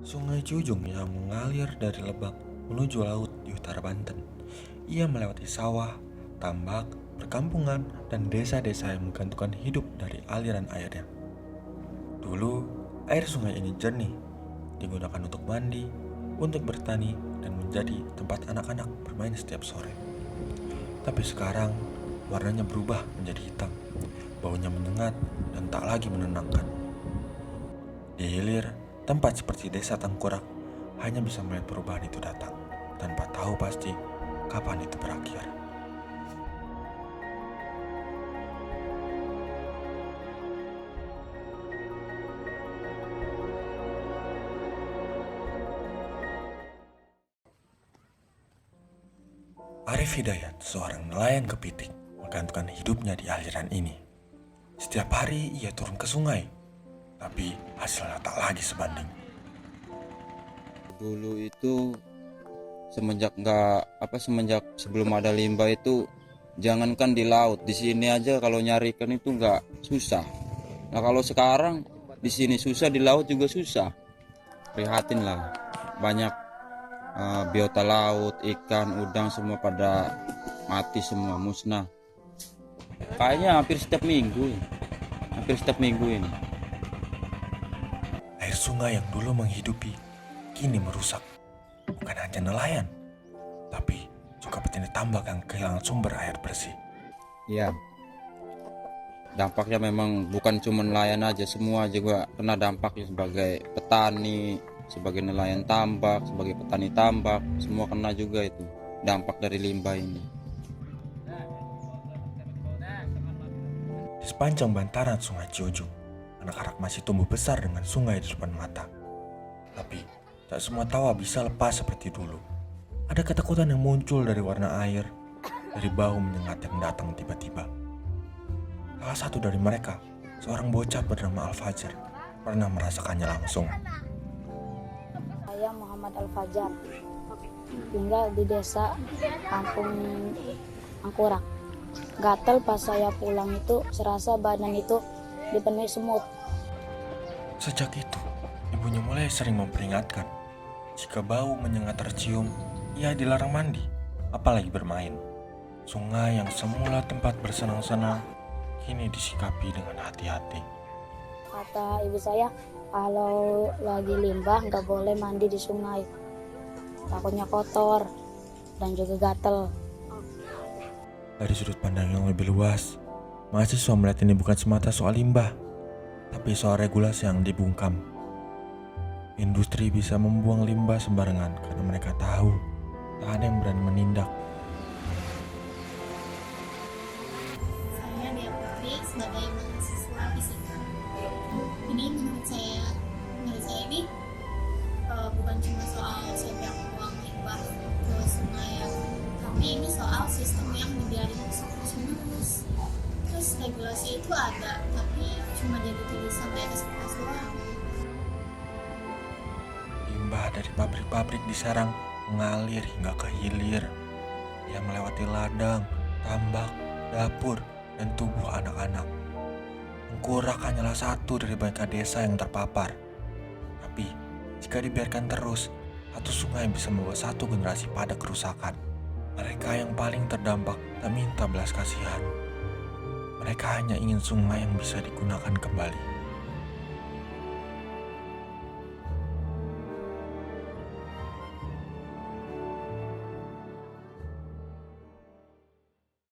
Sungai Ciujung yang mengalir dari Lebak menuju laut di utara Banten. Ia melewati sawah, tambak, perkampungan, dan desa-desa yang menggantungkan hidup dari aliran airnya. Dulu, air sungai ini jernih, digunakan untuk mandi, untuk bertani, dan menjadi tempat anak-anak bermain setiap sore. Tapi sekarang, warnanya berubah menjadi hitam, baunya menyengat, dan tak lagi menenangkan. Di hilir, tempat seperti desa Tengkorak hanya bisa melihat perubahan itu datang, tanpa tahu pasti kapan itu berakhir. Arif Hidayat, seorang nelayan kepiting, menggantungkan hidupnya di aliran ini. Setiap hari ia turun ke sungai, tapi hasilnya tak lagi sebanding. Dulu itu semenjak sebelum ada limbah itu, jangankan di laut, di sini aja kalau nyari ikan itu nggak susah. Nah kalau sekarang di sini susah, di laut juga susah. Prihatin lah, banyak biota laut, ikan, udang semua pada mati semua, musnah. Kayaknya hampir setiap minggu ini. Air sungai yang dulu menghidupi, kini merusak. Bukan hanya nelayan, tapi juga petani tambak yang kehilangan sumber air bersih. Iya. Dampaknya memang bukan cuma nelayan aja, semua juga kena dampaknya, sebagai petani, sebagai nelayan tambak, sebagai petani tambak, semua kena juga itu dampak dari limbah ini. Di sepanjang bantaran sungai Ciujung, anak-anak masih tumbuh besar dengan sungai di depan mata. Tapi, tak semua tawa bisa lepas seperti dulu. Ada ketakutan yang muncul dari warna air, dari bau menyengat yang datang tiba-tiba. Salah satu dari mereka, seorang bocah bernama Al-Fajar, pernah merasakannya langsung. Saya Muhammad Al-Fajar, tinggal di desa Kampung Angkurak. Gatal pas saya pulang itu, serasa badan itu dipenuhi semut. Sejak itu, ibunya mulai sering memperingatkan, jika bau menyengat tercium, ia dilarang mandi, apalagi bermain. Sungai yang semula tempat bersenang-senang, kini disikapi dengan hati-hati. Kata ibu saya, kalau lagi limbah nggak boleh mandi di sungai, takutnya kotor dan juga gatel. Dari sudut pandang yang lebih luas, mahasiswa melihat ini bukan semata soal limbah, tapi soal regulasi yang dibungkam. Industri bisa membuang limbah sembarangan karena mereka tahu tak ada yang berani menindak. Saya Dea Putri sebagai mahasiswa fisika. Ini menurut saya ini bukan cuma soal siapa yang buang limbah ke sungai ya, tapi ini soal sistem yang dibiarin terus. Terus regulasi itu ada, tapi cuma jadi tulisan di atas kertas doang. Limbah dari pabrik-pabrik di Serang mengalir hingga ke hilir. Ia melewati ladang, tambak, dapur, dan tubuh anak-anak. Angkurak hanyalah satu dari banyak desa yang terpapar. Tapi, jika dibiarkan terus, satu sungai bisa membawa satu generasi pada kerusakan. Mereka yang paling terdampak tak minta belas kasihan. Mereka hanya ingin sungai yang bisa digunakan kembali.